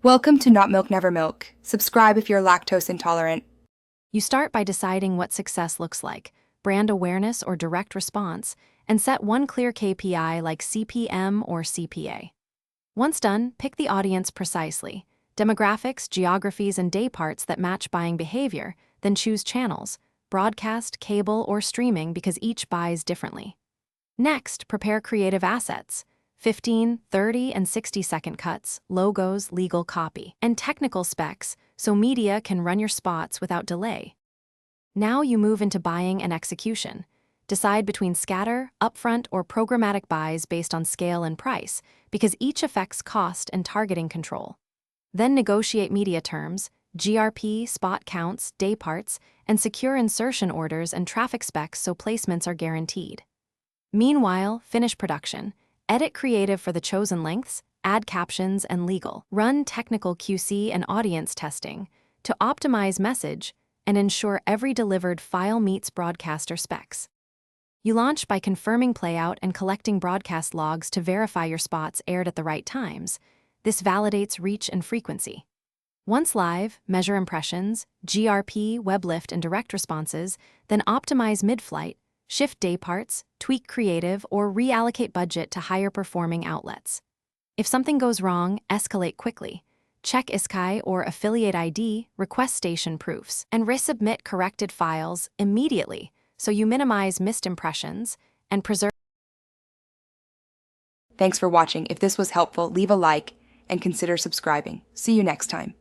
Welcome to Not Milk Never Milk. Subscribe if you're lactose intolerant. You start by deciding what success looks like, brand awareness or direct response, and set one clear KPI like CPM or CPA. Once done, pick the audience precisely, demographics, geographies, and day parts that match buying behavior, then choose channels, broadcast, cable, or streaming because each buys differently. Next, prepare creative assets. 15, 30, and 60-second cuts, logos, legal copy, and technical specs so media can run your spots without delay. Now you move into buying and execution. Decide between scatter, upfront, or programmatic buys based on scale and price, because each affects cost and targeting control. Then negotiate media terms, GRP, spot counts, day parts, and secure insertion orders and traffic specs so placements are guaranteed. Meanwhile, finish production. Edit creative for the chosen lengths, add captions and legal. Run technical QC and audience testing to optimize message and ensure every delivered file meets broadcaster specs. You launch by confirming playout and collecting broadcast logs to verify your spots aired at the right times. This validates reach and frequency. Once live, measure impressions, GRP, web lift, and direct responses, then optimize mid-flight, shift day parts, tweak creative, or reallocate budget to higher-performing outlets. If something goes wrong, escalate quickly. Check ISKI or affiliate ID, request station proofs, and resubmit corrected files immediately so you minimize missed impressions and preserve. Thanks for watching. If this was helpful, leave a like and consider subscribing. See you next time.